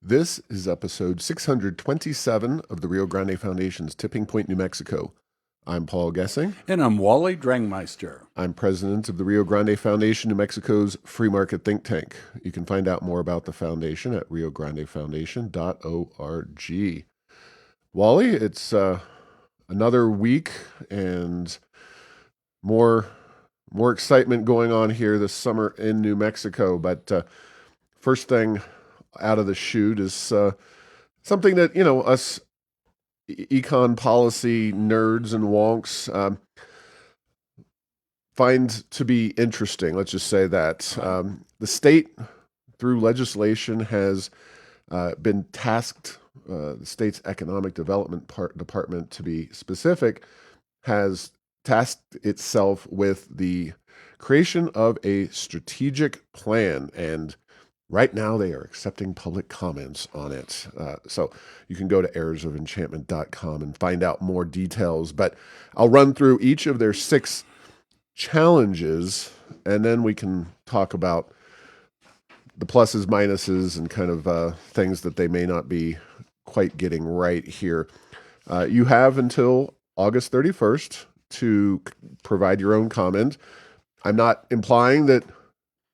This is episode 627 of the Rio Grande Foundation's Tipping Point, New Mexico. I'm Paul Gessing. And I'm Wally Drangmeister. I'm president of the Rio Grande Foundation, New Mexico's free market think tank. You can find out more about the foundation at riograndefoundation.org. Wally, it's another week and more excitement going on here this summer in New Mexico. But first thing out of the chute is something that, us econ policy nerds and wonks find to be interesting. Let's just say that. The state, through legislation, has been tasked, the state's economic development department, to be specific, has tasked itself with the creation of a strategic plan, and right now they are accepting public comments on it. So you can go to errorsofenchantment.com and find out more details. But I'll run through each of their 6 challenges, and then we can talk about the pluses, minuses, and kind of things that they may not be quite getting right here. You have until August 31st to provide your own comment. I'm not implying that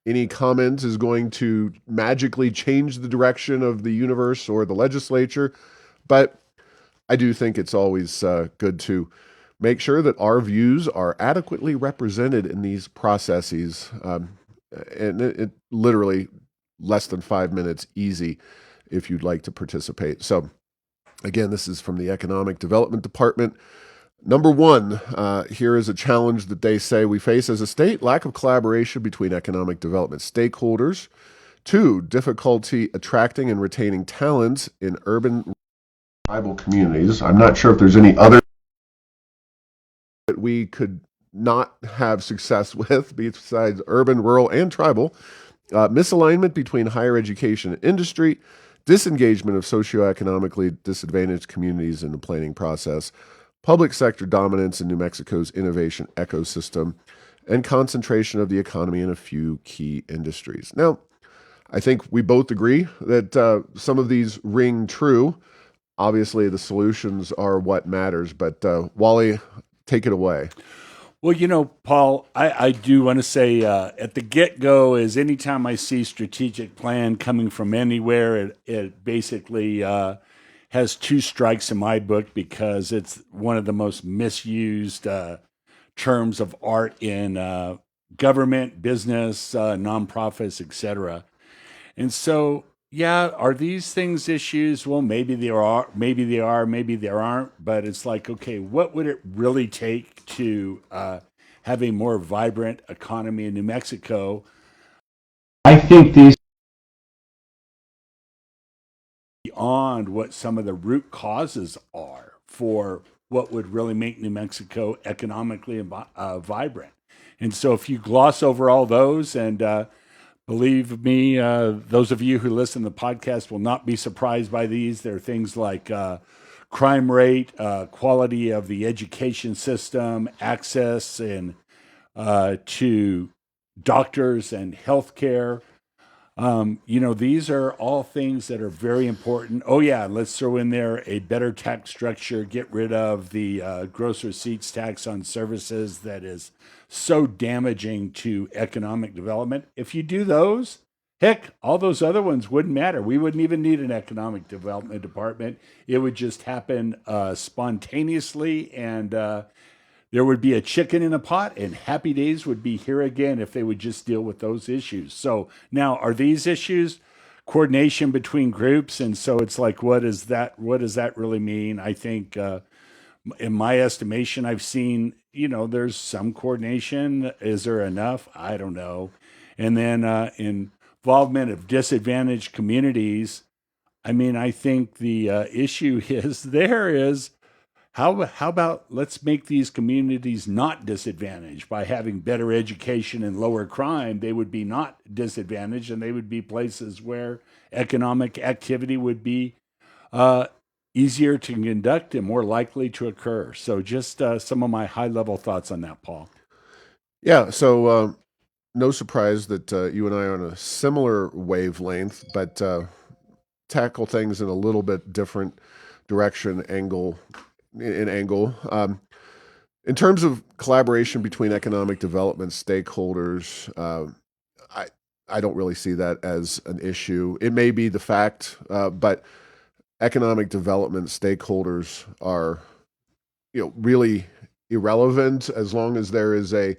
any comment is going to magically change the direction of the universe or the legislature, but I do think it's always good to make sure that our views are adequately represented in these processes. And it literally less than 5 minutes easy if you'd like to participate. So again, this is from the Economic Development Department. Number 1, here is a challenge that they say we face as a state: lack of collaboration between economic development stakeholders. 2, difficulty attracting and retaining talents in urban tribal communities. I'm not sure if there's any other that we could not have success with besides urban, rural, and tribal. Misalignment between higher education and industry. Disengagement of socioeconomically disadvantaged communities in the planning process. Public sector dominance in New Mexico's innovation ecosystem, and concentration of the economy in a few key industries. Now, I think we both agree that some of these ring true. Obviously, the solutions are what matters, but Wally, take it away. Well, Paul, I do want to say at the get-go is anytime I see strategic plan coming from anywhere, it basically has 2 strikes in my book, because it's one of the most misused terms of art in government, business, nonprofits, etc. And so, yeah, are these things issues? Well, maybe they are, maybe there aren't. But it's like, okay, what would it really take to have a more vibrant economy in New Mexico? I think these beyond what some of the root causes are for what would really make New Mexico economically vibrant. And so, if you gloss over all those, and believe me, those of you who listen to the podcast will not be surprised by these. There are things like crime rate, quality of the education system, access and to doctors and healthcare. These are all things that are very important. Oh, yeah, let's throw in there a better tax structure, get rid of the gross receipts tax on services that is so damaging to economic development. If you do those, heck, all those other ones wouldn't matter. We wouldn't even need an economic development department. It would just happen spontaneously, and there would be a chicken in a pot, and happy days would be here again if they would just deal with those issues. So now, are these issues coordination between groups? And so it's like, what is that? What does that really mean? I think, in my estimation, I've seen, there's some coordination. Is there enough? I don't know. And then involvement of disadvantaged communities. I mean, I think the issue is how about let's make these communities not disadvantaged by having better education and lower crime? They would be not disadvantaged, and they would be places where economic activity would be uh, easier to conduct and more likely to occur. So, just some of my high level thoughts on that, Paul. Yeah, so no surprise that you and I are on a similar wavelength, but tackle things in a little bit different direction, angle. In terms of collaboration between economic development stakeholders, I I don't really see that as an issue. It may be the fact, but economic development stakeholders are, really irrelevant as long as there is a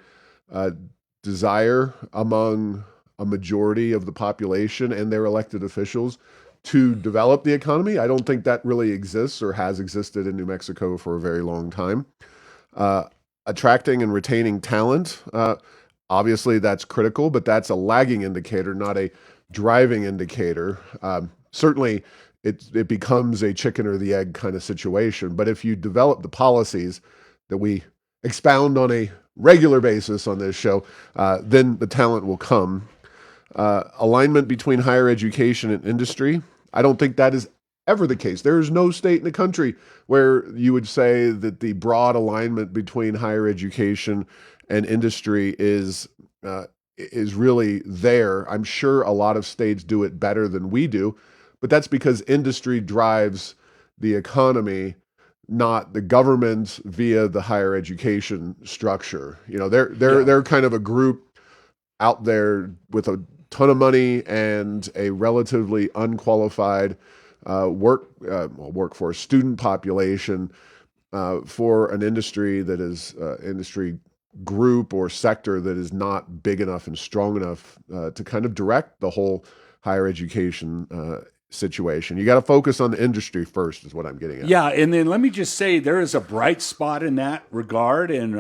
desire among a majority of the population and their elected officials to develop the economy. I don't think that really exists or has existed in New Mexico for a very long time. Uh, Attracting and retaining talent, obviously that's critical, but that's a lagging indicator, not a driving indicator. Certainly, it becomes a chicken or the egg kind of situation. But if you develop the policies that we expound on a regular basis on this show, then the talent will come. Alignment between higher education and industry. I don't think that is ever the case. There is no state in the country where you would say that the broad alignment between higher education and industry is really there. I'm sure a lot of states do it better than we do, but that's because industry drives the economy, not the government via the higher education structure. They're kind of a group out there with a ton of money and a relatively unqualified workforce, student population for an industry that is industry group or sector that is not big enough and strong enough to kind of direct the whole higher education situation. You got to focus on the industry first, is what I'm getting at. Yeah, and then let me just say there is a bright spot in that regard, and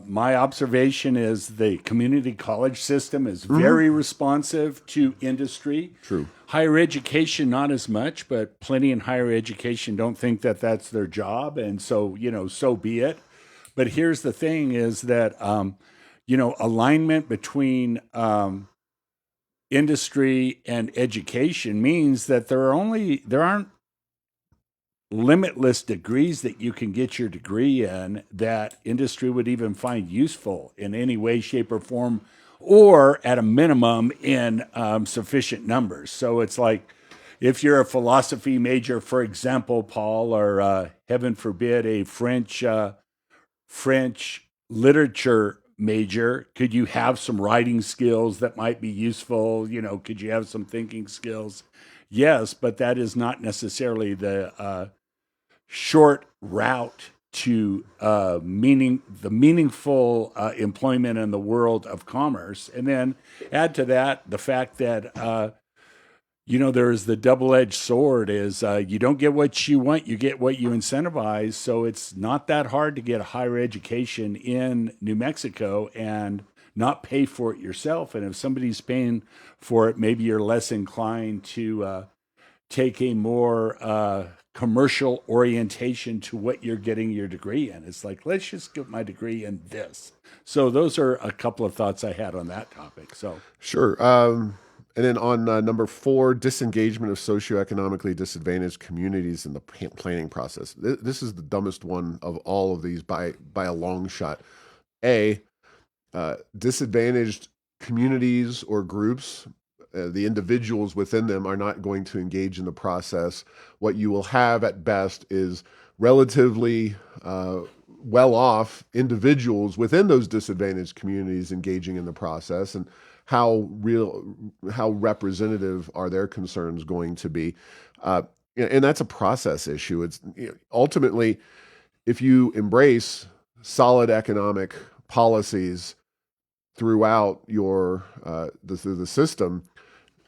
my observation is the community college system is very responsive to industry. True. Higher education, not as much, but plenty in higher education don't think that that's their job, and so so be it. But here's the thing: is that alignment between industry and education means that there aren't limitless degrees that you can get your degree in that industry would even find useful in any way, shape, or form, or at a minimum in sufficient numbers. So it's like if you're a philosophy major, for example, Paul, or heaven forbid, a French literature major, could you have some writing skills that might be useful? Could you have some thinking skills? Yes, but that is not necessarily the short route to meaningful employment in the world of commerce. And then add to that the fact that there's the double-edged sword is you don't get what you want, you get what you incentivize. So it's not that hard to get a higher education in New Mexico and not pay for it yourself. And if somebody's paying for it, maybe you're less inclined to take a more commercial orientation to what you're getting your degree in. It's like, let's just get my degree in this. So those are a couple of thoughts I had on that topic. So Sure. And then on number 4, disengagement of socioeconomically disadvantaged communities in the planning process. This is the dumbest one of all of these by a long shot. Disadvantaged communities or groups, the individuals within them are not going to engage in the process. What you will have at best is relatively well-off individuals within those disadvantaged communities engaging in the process, and how representative are their concerns going to be? And that's a process issue. It's ultimately, if you embrace solid economic policies throughout the system,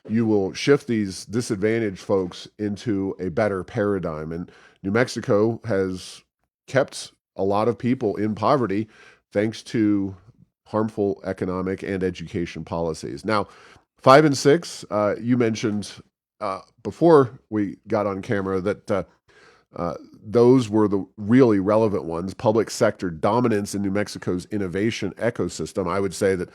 you will shift these disadvantaged folks into a better paradigm. And New Mexico has kept a lot of people in poverty thanks to harmful economic and education policies. Now, 5 and 6, you mentioned before we got on camera that those were the really relevant ones. Public sector dominance in New Mexico's innovation ecosystem. I would say that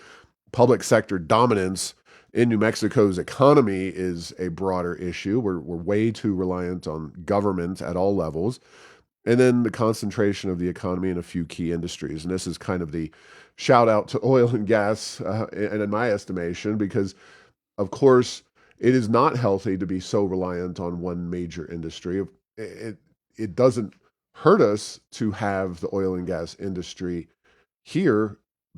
public sector dominance in New Mexico's economy is a broader issue. We're way too reliant on government at all levels. And then the concentration of the economy in a few key industries. And this is kind of the shout out to oil and gas, and in my estimation, because of course, it is not healthy to be so reliant on one major industry. It, it doesn't hurt us to have the oil and gas industry here.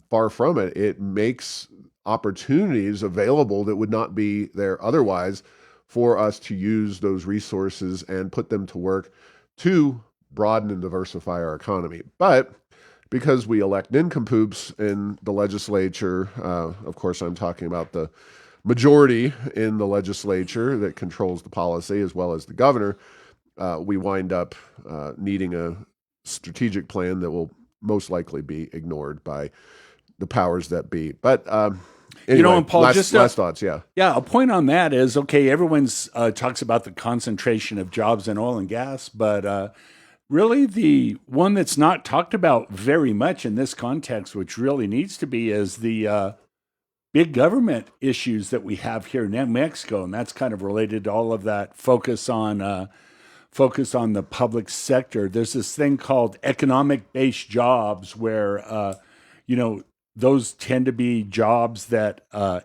Far from it. It makes opportunities available that would not be there otherwise for us to use those resources and put them to work to broaden and diversify our economy. But because we elect nincompoops in the legislature, of course, I'm talking about the majority in the legislature that controls the policy as well as the governor, we wind up needing a strategic plan that will most likely be ignored by the powers that be. But anyway, and Paul, last thoughts, yeah. Yeah, a point on that is, okay, everyone's talks about the concentration of jobs in oil and gas, but really the one that's not talked about very much in this context, which really needs to be, is the big government issues that we have here in New Mexico, and that's kind of related to all of that focus on the public sector. There's this thing called economic-based jobs, where those tend to be jobs that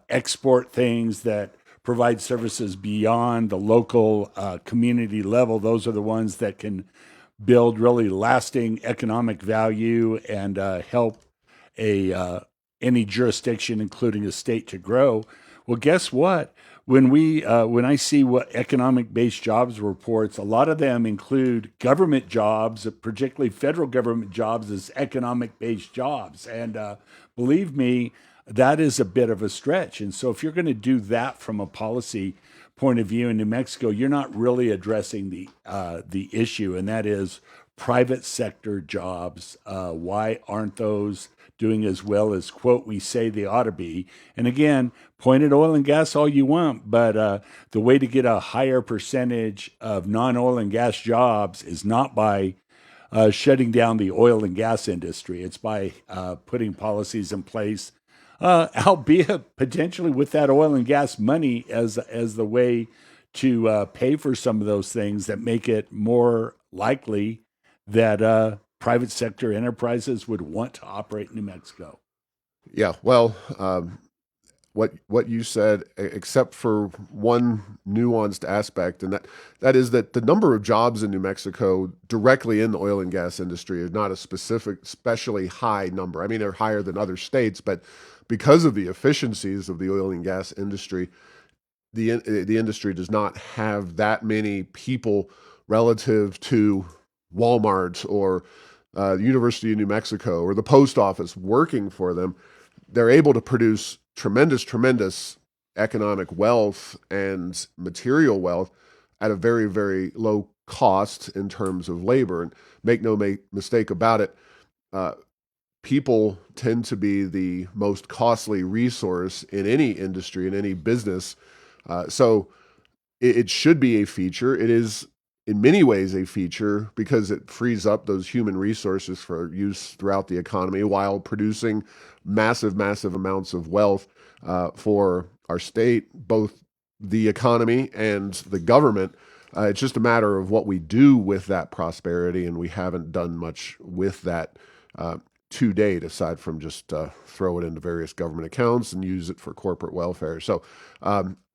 export things, that provide services beyond the local community level. Those are the ones that can build really lasting economic value and help any jurisdiction, including a state, to grow. Well, guess what? When I see what economic-based jobs reports, a lot of them include government jobs, particularly federal government jobs, as economic-based jobs. And believe me, that is a bit of a stretch. And so if you're going to do that from a policy point of view in New Mexico, you're not really addressing the issue, and that is private sector jobs. Why aren't those doing as well as, quote, we say they ought to be? And again, point at oil and gas all you want, but the way to get a higher percentage of non-oil and gas jobs is not by shutting down the oil and gas industry. It's by putting policies in place, albeit potentially with that oil and gas money as the way to pay for some of those things that make it more likely that private sector enterprises would want to operate in New Mexico. Yeah, well, what you said, except for one nuanced aspect, and that is that the number of jobs in New Mexico directly in the oil and gas industry is not a especially high number. I mean, they're higher than other states, but because of the efficiencies of the oil and gas industry, the industry does not have that many people relative to Walmart or University of New Mexico or the post office working for them. They're able to produce tremendous economic wealth and material wealth at a very, very low cost in terms of labor. And make no mistake about it, people tend to be the most costly resource in any industry, in any business. So it should be a feature. It is in many ways a feature because it frees up those human resources for use throughout the economy while producing massive amounts of wealth for our state, both the economy and the government. It's just a matter of what we do with that prosperity, and we haven't done much with that to date, aside from just throw it into various government accounts and use it for corporate welfare. So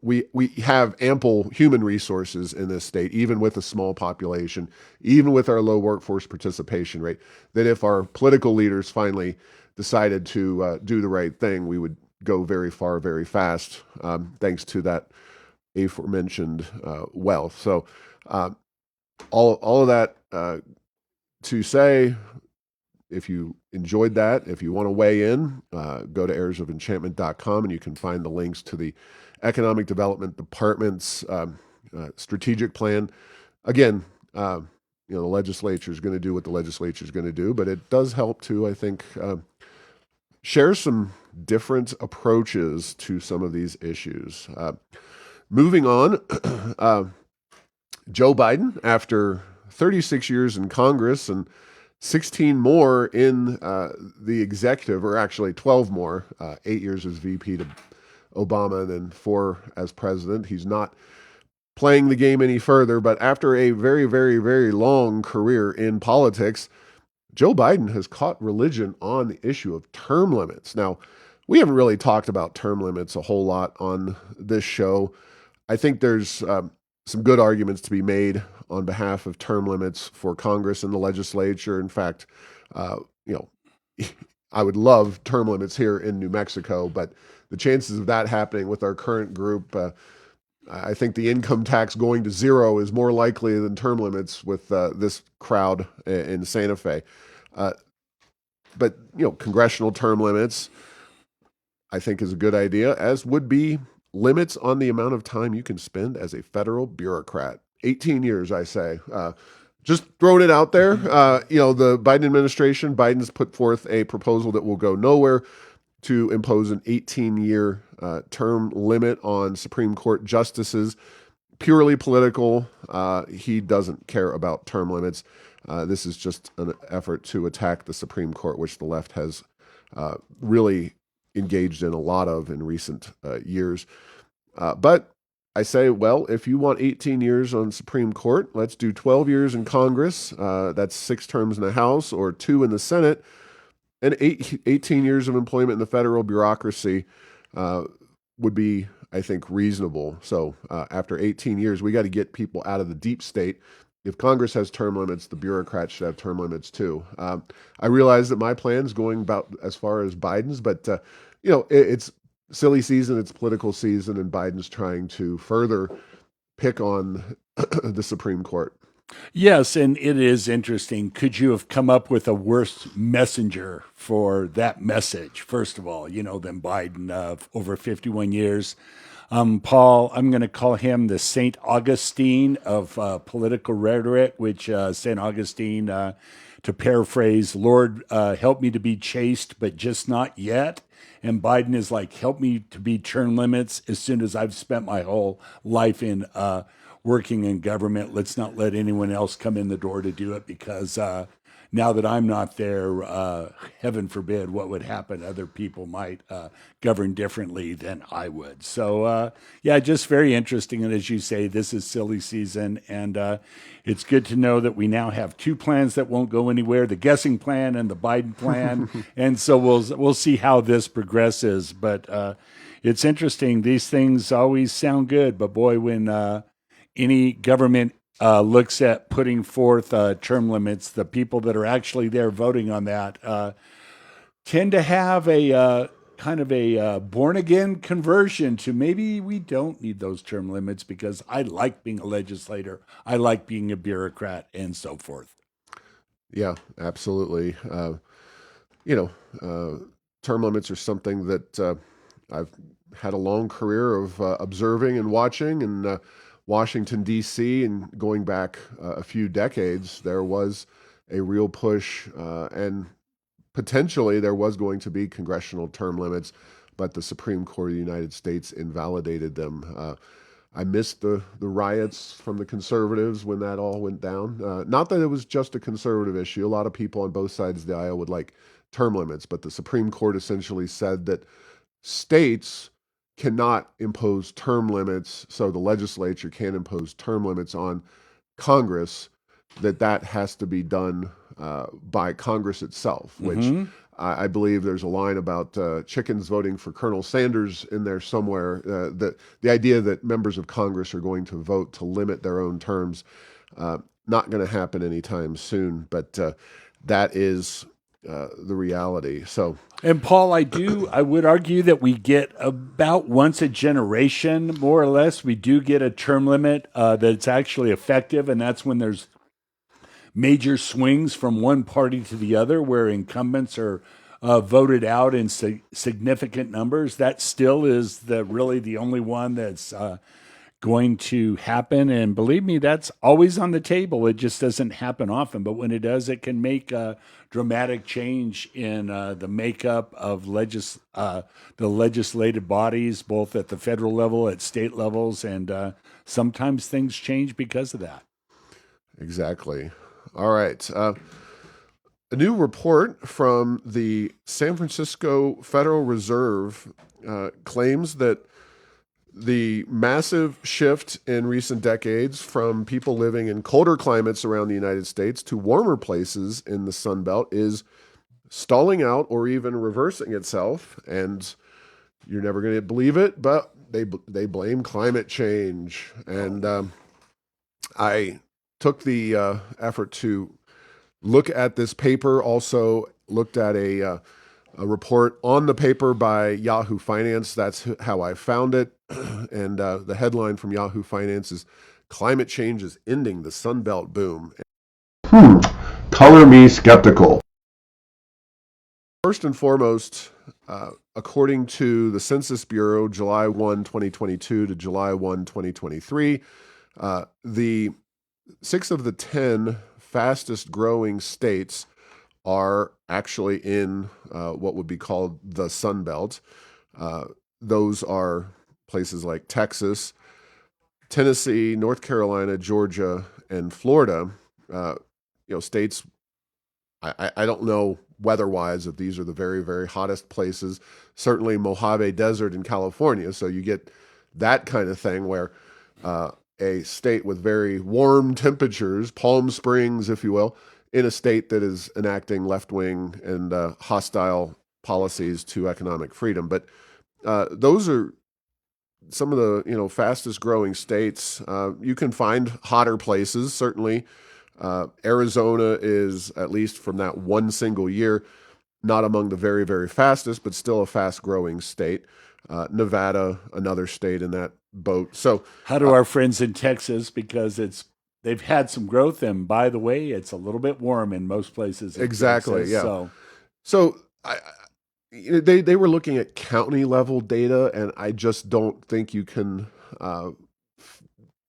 we have ample human resources in this state, even with a small population, even with our low workforce participation rate, that if our political leaders finally decided to do the right thing, we would go very far, very fast, thanks to that aforementioned wealth. So all of that to say, if you enjoyed that, if you want to weigh in, go to airsoфenchantment.com and you can find the links to the Economic Development Department's strategic plan. Again, the legislature is going to do what the legislature is going to do, but it does help to, I think, share some different approaches to some of these issues. Moving on, Joe Biden, after 36 years in Congress and 16 more in the executive, or actually 12 more, 8 years as VP to Obama and then 4 as president. He's not playing the game any further, but after a very, very, very long career in politics, Joe Biden has caught religion on the issue of term limits. Now, we haven't really talked about term limits a whole lot on this show. I think there's some good arguments to be made on behalf of term limits for Congress and the legislature. In fact, you know, I would love term limits here in New Mexico, but the chances of that happening with our current group, I think the income tax going to zero is more likely than term limits with this crowd in Santa Fe. But congressional term limits, I think, is a good idea, as would be limits on the amount of time you can spend as a federal bureaucrat. 18 years, I say. Just throwing it out there. The Biden administration, Biden's put forth a proposal that will go nowhere to impose an 18-year term limit on Supreme Court justices. Purely political. He doesn't care about term limits. This is just an effort to attack the Supreme Court, which the left has really engaged in a lot of in recent years. But I say, well, if you want 18 years on Supreme Court, let's do 12 years in Congress. That's 6 terms in the House or 2 in the Senate, and 18 years of employment in the federal bureaucracy would be, I think, reasonable. So after 18 years, we got to get people out of the deep state. If Congress has term limits, the bureaucrats should have term limits too. I realize that my plan's going about as far as Biden's, but it's silly season, it's political season, and Biden's trying to further pick on the Supreme Court. Yes, and it is interesting. Could you have come up with a worse messenger for that message, first of all, than Biden of over 51 years? Paul, I'm going to call him the St. Augustine of political rhetoric, which St. Augustine, to paraphrase, Lord, help me to be chaste, but just not yet. And Biden is like, help me to be term limits as soon as I've spent my whole life in working in government. Let's not let anyone else come in the door to do it, because now that I'm not there, heaven forbid, what would happen? Other people might govern differently than I would. So, just very interesting. And as you say, this is silly season. And it's good to know that we now have 2 plans that won't go anywhere, the guessing plan and the Biden plan. And so we'll see how this progresses. But it's interesting. These things always sound good. But boy, when any government looks at putting forth term limits, the people that are actually there voting on that tend to have a kind of a born-again conversion to maybe we don't need those term limits because I like being a legislator, I like being a bureaucrat, and so forth. Yeah, absolutely. Term limits are something that I've had a long career of observing and watching, and Washington, D.C., and going back a few decades, there was a real push, and potentially there was going to be congressional term limits, but the Supreme Court of the United States invalidated them. I missed the riots from the conservatives when that all went down. Not that it was just a conservative issue. A lot of people on both sides of the aisle would like term limits, but the Supreme Court essentially said that states cannot impose term limits, so the legislature can't impose term limits on Congress, that has to be done by Congress itself, which I believe there's a line about chickens voting for Colonel Sanders in there somewhere. The idea that members of Congress are going to vote to limit their own terms, not going to happen anytime soon, but that is the reality. So, and Paul, I would argue that we get about once a generation, more or less, we do get a term limit that's actually effective, and that's when there's major swings from one party to the other, where incumbents are voted out in significant numbers. That still is really the only one that's going to happen. And believe me, that's always on the table. It just doesn't happen often. But when it does, it can make a dramatic change in the makeup of the legislative bodies, both at the federal level, at state levels. And sometimes things change because of that. Exactly. All right. A new report from the San Francisco Federal Reserve claims that the massive shift in recent decades from people living in colder climates around the United States to warmer places in the Sun Belt is stalling out or even reversing itself. And you're never going to believe it, but they blame climate change, and I took the effort to look at this paper. Also looked at a report on the paper by Yahoo Finance. That's how I found it. And the headline from Yahoo Finance is "Climate Change is Ending the Sunbelt Boom." Color me skeptical. First and foremost, according to the Census Bureau, July 1, 2022 to July 1, 2023, the 6 of the 10 fastest growing states are actually in what would be called the Sun Belt. Those are places like Texas, Tennessee, North Carolina, Georgia, and Florida. States, I don't know weather-wise if these are the very, very hottest places. Certainly Mojave Desert in California, so you get that kind of thing where a state with very warm temperatures, Palm Springs, if you will, in a state that is enacting left-wing and hostile policies to economic freedom. But those are some of the fastest growing states. You can find hotter places. Certainly, Arizona is, at least from that one single year, not among the very, very fastest, but still a fast growing state. Nevada, another state in that boat. So how do our friends in Texas, because they've had some growth, and by the way, it's a little bit warm in most places in exactly, Texas, yeah. So they were looking at county level data, and I just don't think you can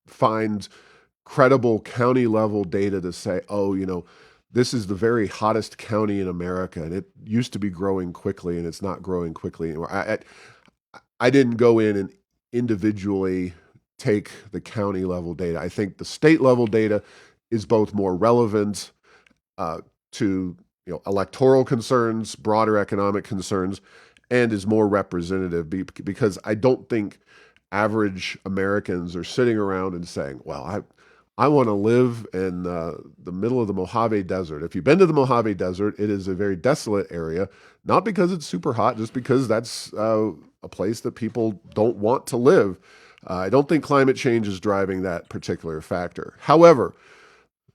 find credible county level data to say, this is the very hottest county in America, and it used to be growing quickly, and it's not growing quickly anymore. I didn't go in and individually take the county level data. I think the state level data is both more relevant to electoral concerns, broader economic concerns, and is more representative because I don't think average Americans are sitting around and saying, well, I want to live in the middle of the Mojave Desert. If you've been to the Mojave Desert, it is a very desolate area, not because it's super hot, just because that's a place that people don't want to live. I don't think climate change is driving that particular factor. However,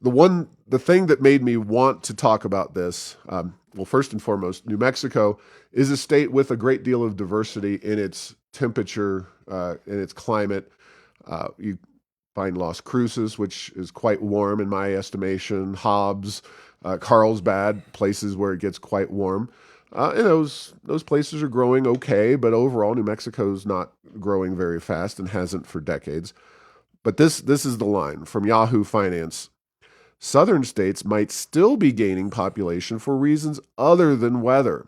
the thing that made me want to talk about this, well, first and foremost, New Mexico is a state with a great deal of diversity in its temperature, in its climate. You find Las Cruces, which is quite warm in my estimation, Hobbs, Carlsbad, places where it gets quite warm. And those places are growing okay, but overall New Mexico's not growing very fast and hasn't for decades. But this is the line from Yahoo Finance. Southern states might still be gaining population for reasons other than weather.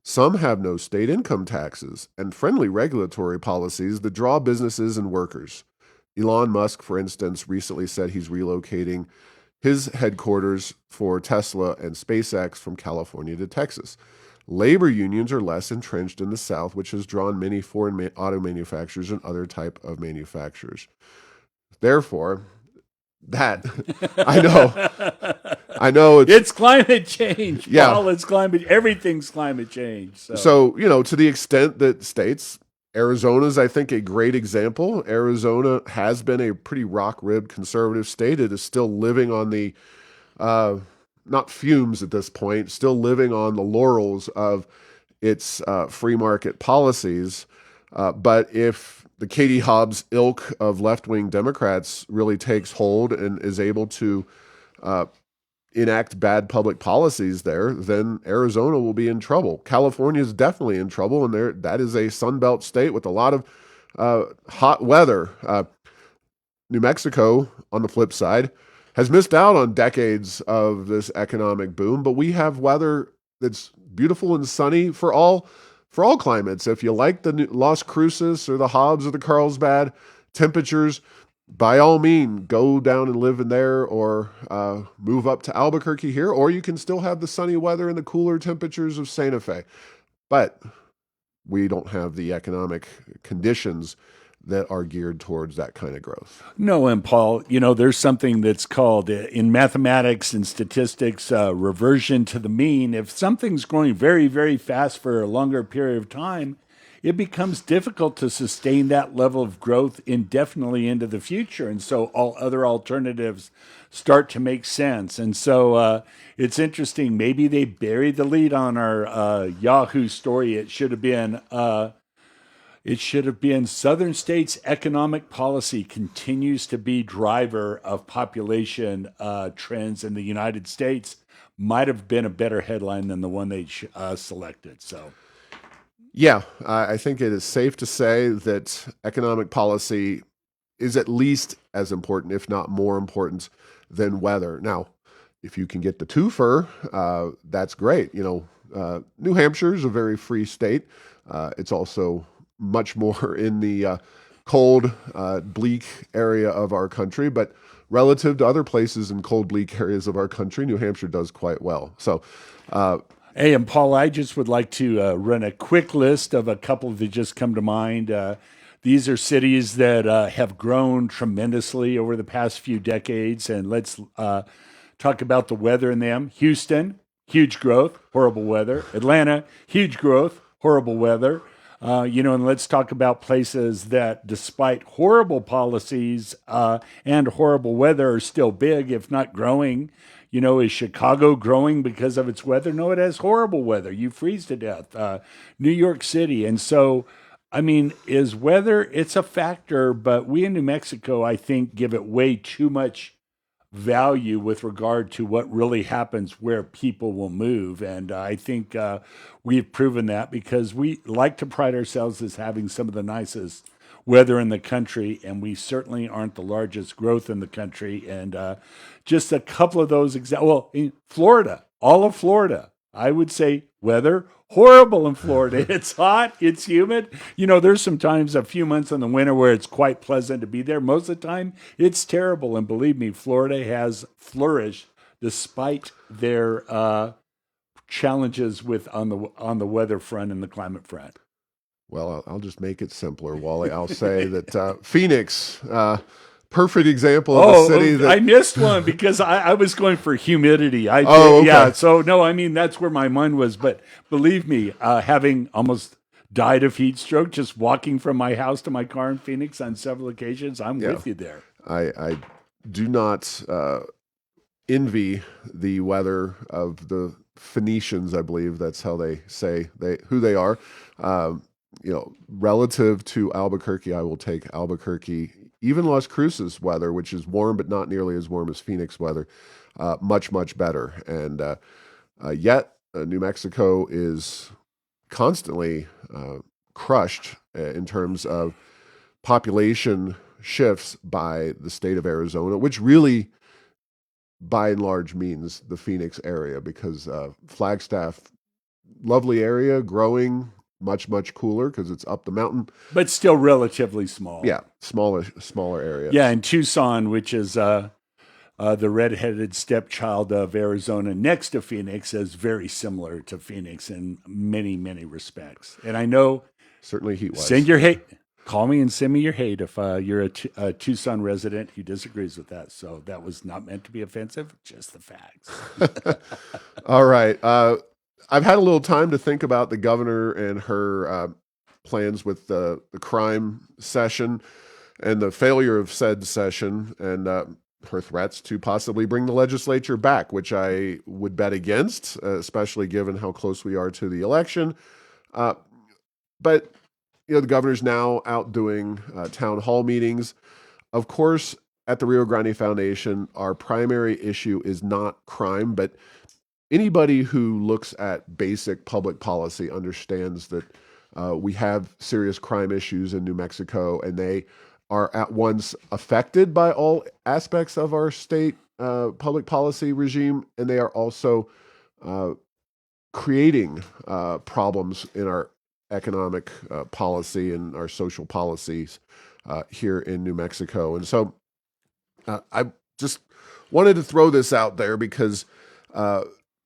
Some have no state income taxes and friendly regulatory policies that draw businesses and workers. Elon Musk, for instance, recently said he's relocating his headquarters for Tesla and SpaceX from California to Texas. Labor unions are less entrenched in the South, which has drawn many foreign auto manufacturers and other type of manufacturers. Therefore, that I know it's climate change. Yeah, Paul, it's climate. Everything's climate change. So to the extent that states, Arizona's, I think, a great example. Arizona has been a pretty rock-ribbed conservative state. It is still living on the not fumes at this point, still living on the laurels of its free market policies. But if the Katie Hobbs ilk of left-wing Democrats really takes hold and is able to enact bad public policies there, then Arizona will be in trouble. California is definitely in trouble, and that is a Sunbelt state with a lot of hot weather. New Mexico, on the flip side, has missed out on decades of this economic boom, but we have weather that's beautiful and sunny for all climates. If you like the Las Cruces or the Hobbs or the Carlsbad temperatures, by all means, go down and live in there, or move up to Albuquerque here, or you can still have the sunny weather and the cooler temperatures of Santa Fe. But we don't have the economic conditions that are geared towards that kind of growth. No, and Paul, there's something that's called in mathematics and statistics reversion to the mean. If something's growing very, very fast for a longer period of time, it becomes difficult to sustain that level of growth indefinitely into the future. And so all other alternatives start to make sense. And so it's interesting. Maybe they buried the lead on our Yahoo story. It should have been Southern states' economic policy continues to be driver of population trends in the United States. Might have been a better headline than the one they selected. So, Yeah, I think it is safe to say that economic policy is at least as important, if not more important, than weather. Now, if you can get the twofer, that's great. New Hampshire is a very free state. It's also much more in the cold, bleak area of our country, but relative to other places in cold, bleak areas of our country, New Hampshire does quite well. So, hey, and Paul, I just would like to run a quick list of a couple that just come to mind. These are cities that have grown tremendously over the past few decades, and let's talk about the weather in them. Houston, huge growth, horrible weather. Atlanta, huge growth, horrible weather. And let's talk about places that, despite horrible policies and horrible weather, are still big, if not growing. Is Chicago growing because of its weather? No, it has horrible weather. You freeze to death. New York City. And so, is weather, it's a factor, but we in New Mexico, I think, give it way too much value with regard to what really happens where people will move. And I think we've proven that because we like to pride ourselves as having some of the nicest weather in the country, and we certainly aren't the largest growth in the country. And just a couple of those examples. Well, in Florida, all of Florida, I would say weather horrible in Florida. It's hot, it's humid. There's sometimes a few months in the winter where it's quite pleasant to be there. Most of the time, it's terrible. And believe me, Florida has flourished despite their challenges on the weather front and the climate front. well, I'll just make it simpler, Wally. I'll say that Phoenix, perfect example of a city that I missed one because I was going for humidity. Okay. Yeah. So no, that's where my mind was. But believe me, having almost died of heat stroke just walking from my house to my car in Phoenix on several occasions, I'm with you there. I do not envy the weather of the Phoenicians. I believe that's how they say who they are. Relative to Albuquerque, I will take Albuquerque, even Las Cruces weather, which is warm but not nearly as warm as Phoenix weather, much, much better. And yet, New Mexico is constantly crushed in terms of population shifts by the state of Arizona, which really, by and large, means the Phoenix area, because Flagstaff, lovely area, growing, much, much cooler because it's up the mountain. But still relatively small. Yeah, smaller area. Yeah, and Tucson, which is the redheaded stepchild of Arizona next to Phoenix, is very similar to Phoenix in many, many respects. And I know, certainly heat-wise. send your hate. Call me and send me your hate if you're a Tucson resident who disagrees with that. So that was not meant to be offensive, just the facts. All right. I've had a little time to think about the governor and her plans with the crime session and the failure of said session, and her threats to possibly bring the legislature back, which I would bet against, especially given how close we are to the election. But the governor's now out doing town hall meetings. Of course, at the Rio Grande Foundation, our primary issue is not crime, but anybody who looks at basic public policy understands that we have serious crime issues in New Mexico, and they are at once affected by all aspects of our state public policy regime, and they are also creating problems in our economic policy and our social policies here in New Mexico. And so I just wanted to throw this out there because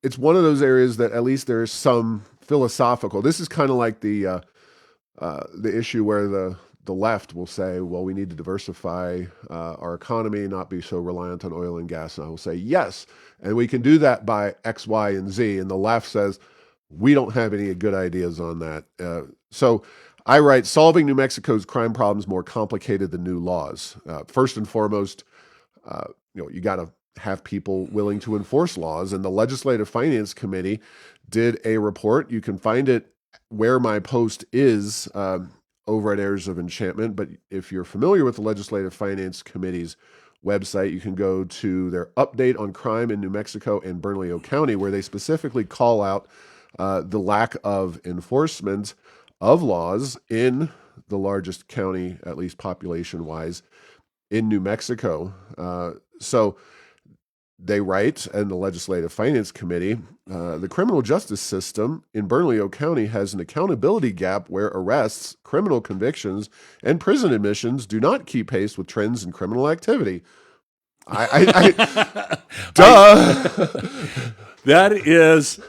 it's one of those areas that at least there's some philosophical. This is kind of like the issue where the left will say, well, we need to diversify our economy, not be so reliant on oil and gas. And I will say, yes, and we can do that by X, Y, and Z. And the left says, we don't have any good ideas on that. So I write, solving New Mexico's crime problems more complicated than new laws. First and foremost, you got to have people willing to enforce laws. And the Legislative Finance Committee did a report. You can find it where my post is over at Heirs of Enchantment. But if you're familiar with the Legislative Finance Committee's website, you can go to their update on crime in New Mexico and Bernalillo County, where they specifically call out the lack of enforcement of laws in the largest county, at least population-wise, in New Mexico. So they write, and the Legislative Finance Committee, the criminal justice system in Bernalillo County has an accountability gap where arrests, criminal convictions, and prison admissions do not keep pace with trends in criminal activity. Duh. That is,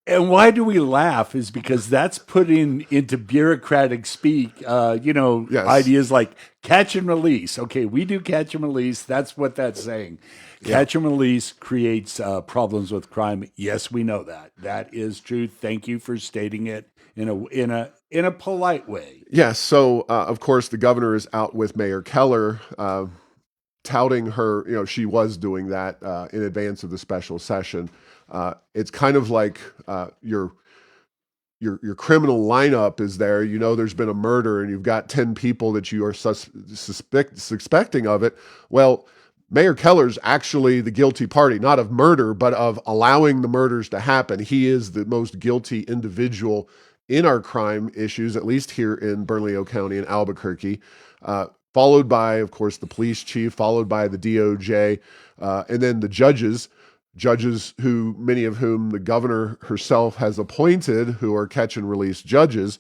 and why do we laugh is because that's putting into bureaucratic speak, Yes. ideas like catch and release. Okay, we do catch and release. That's what that's saying. Catch and release creates problems with crime. Yes, we know that. That is true. Thank you for stating it in a polite way. Yes. So, of course, the governor is out with Mayor Keller, touting her. She was doing that in advance of the special session. It's kind of like your criminal lineup is there. There's been a murder, and you've got 10 people that you are suspecting of it. Well, Mayor Keller's actually the guilty party, not of murder, but of allowing the murders to happen. He is the most guilty individual in our crime issues, at least here in Bernalillo County and Albuquerque, followed by, of course, the police chief, followed by the DOJ, and then the judges who, many of whom the governor herself has appointed, who are catch and release judges.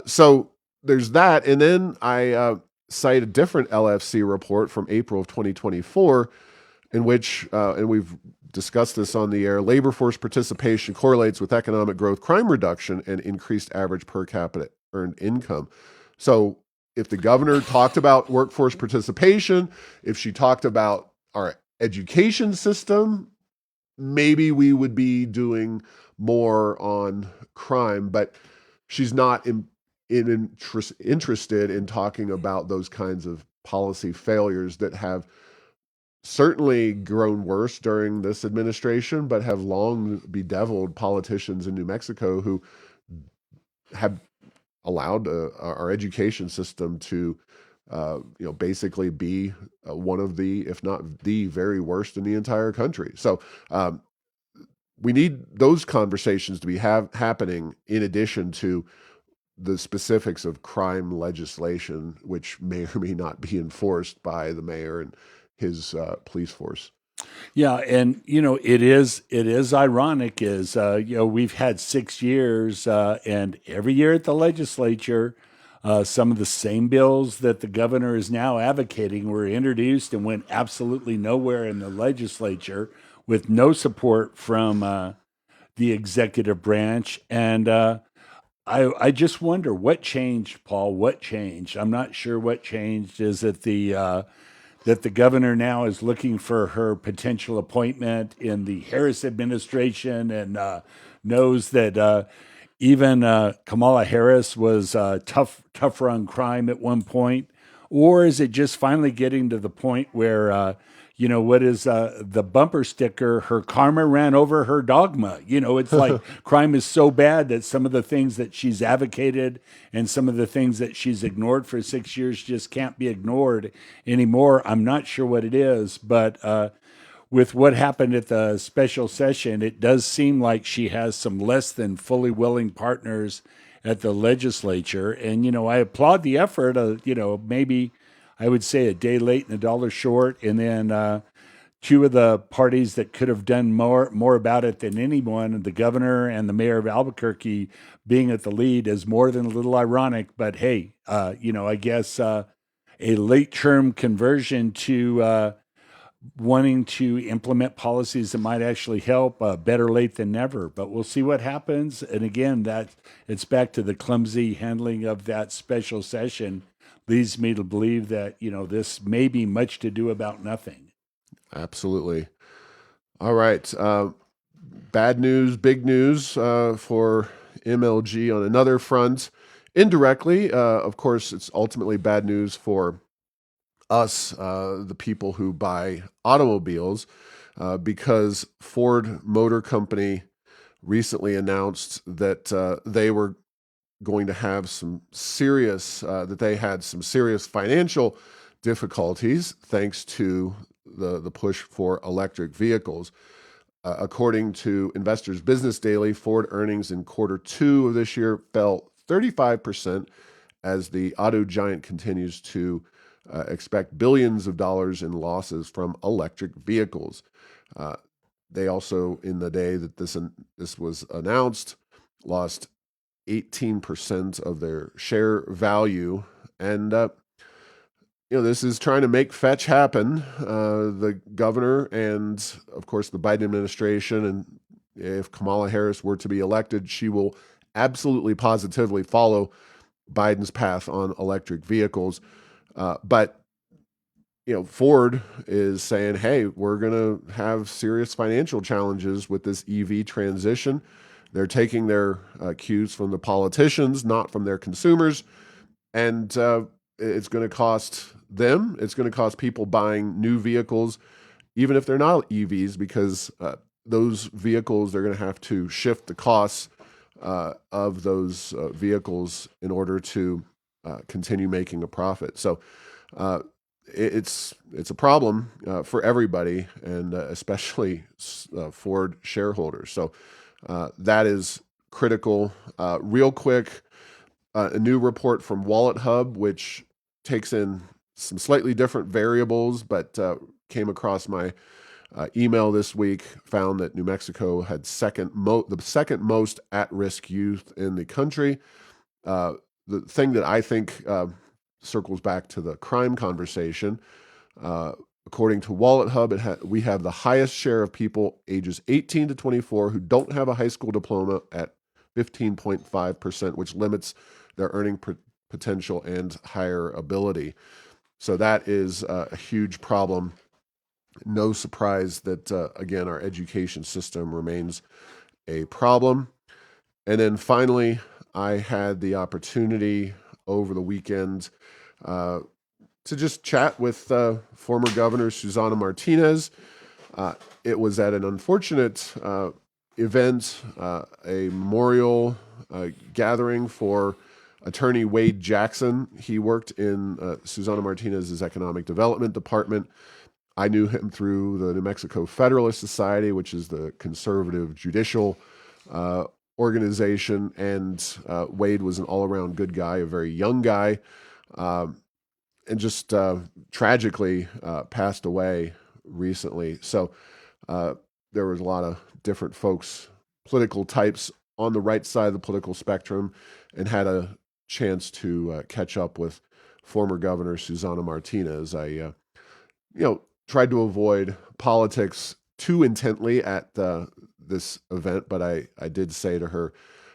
So there's that. And then I cite a different LFC report from April of 2024, in which, and we've discussed this on the air, labor force participation correlates with economic growth, crime reduction, and increased average per capita earned income. So if the governor talked about workforce participation, if she talked about our education system, maybe we would be doing more on crime, but she's not interested in talking about those kinds of policy failures that have certainly grown worse during this administration, but have long bedeviled politicians in New Mexico who have allowed our education system to basically be one of the, if not the very worst in the entire country. So we need those conversations to be happening in addition to the specifics of crime legislation, which may or may not be enforced by the mayor and his police force. Yeah, and it is ironic is we've had 6 years, and every year at the legislature, some of the same bills that the governor is now advocating were introduced and went absolutely nowhere in the legislature with no support from the executive branch. And I just wonder what changed, Paul. What changed? I'm not sure what changed. Is it that the governor now is looking for her potential appointment in the Harris administration and knows that even Kamala Harris was tougher on crime at one point? Or is it just finally getting to the point where, what is the bumper sticker? Her karma ran over her dogma. It's like crime is so bad that some of the things that she's advocated and some of the things that she's ignored for 6 years just can't be ignored anymore. I'm not sure what it is, but with what happened at the special session, it does seem like she has some less than fully willing partners at the legislature. And, I applaud the effort of, maybe I would say a day late and a dollar short. And then two of the parties that could have done more about it than anyone, the governor and the mayor of Albuquerque being at the lead, is more than a little ironic. But hey, I guess a late term conversion to wanting to implement policies that might actually help, better late than never. But we'll see what happens. And again, that it's back to the clumsy handling of that special session leads me to believe that this may be much to do about nothing. Absolutely. All right. Bad news, big news for MLG on another front. Indirectly, of course, it's ultimately bad news for us, the people who buy automobiles, because Ford Motor Company recently announced that they were going to have some serious, that they had some serious financial difficulties thanks to the push for electric vehicles. According to Investors Business Daily, Ford earnings in Q2 of this year fell 35% as the auto giant continues to expect billions of dollars in losses from electric vehicles. Uh, they also, in the day that this was announced, lost 18% of their share value, and this is trying to make fetch happen. The governor and, of course, the Biden administration, and if Kamala Harris were to be elected, she will absolutely positively follow Biden's path on electric vehicles. But Ford is saying, hey, we're going to have serious financial challenges with this EV transition. They're taking their cues from the politicians, not from their consumers. And it's going to cost them, it's going to cost people buying new vehicles, even if they're not EVs, because those vehicles, they're going to have to shift the costs of those vehicles in order to continue making a profit. So it's a problem for everybody, and especially Ford shareholders. So that is critical. Real quick, a new report from Wallet Hub, which takes in some slightly different variables, but came across my email this week, found that New Mexico had the second most at-risk youth in the country. The thing that I think circles back to the crime conversation, according to Wallet Hub, we have the highest share of people ages 18 to 24 who don't have a high school diploma at 15.5%, which limits their earning potential and higher ability. So that is a huge problem. No surprise that, again, our education system remains a problem. And then finally, I had the opportunity over the weekend to just chat with former Governor Susana Martinez. It was at an unfortunate event, a memorial gathering for attorney Wade Jackson. He worked in Susana Martinez's economic development department. I knew him through the New Mexico Federalist Society, which is the conservative judicial organization. And Wade was an all-around good guy, a very young guy, and just tragically passed away recently. So there was a lot of different folks, political types on the right side of the political spectrum, and had a chance to catch up with former Governor Susana Martinez. I, tried to avoid politics too intently at this event, but I did say to her,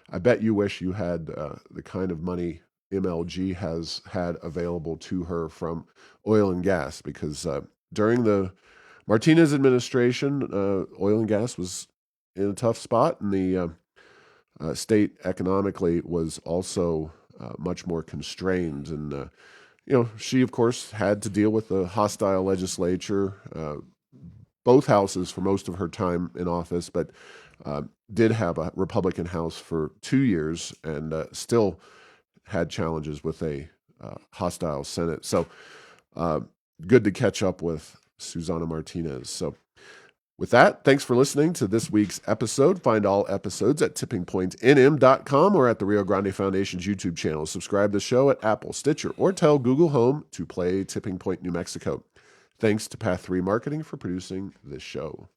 I bet you wish you had the kind of money MLG has had available to her from oil and gas, because during the Martinez administration, oil and gas was in a tough spot, and the state economically was also much more constrained. And, she, of course, had to deal with the hostile legislature, both houses for most of her time in office, but did have a Republican House for 2 years, and still had challenges with a hostile Senate. So good to catch up with Susana Martinez. So with that, thanks for listening to this week's episode. Find all episodes at tippingpointnm.com or at the Rio Grande Foundation's YouTube channel. Subscribe to the show at Apple, Stitcher, or tell Google Home to play Tipping Point New Mexico. Thanks to Path 3 Marketing for producing this show.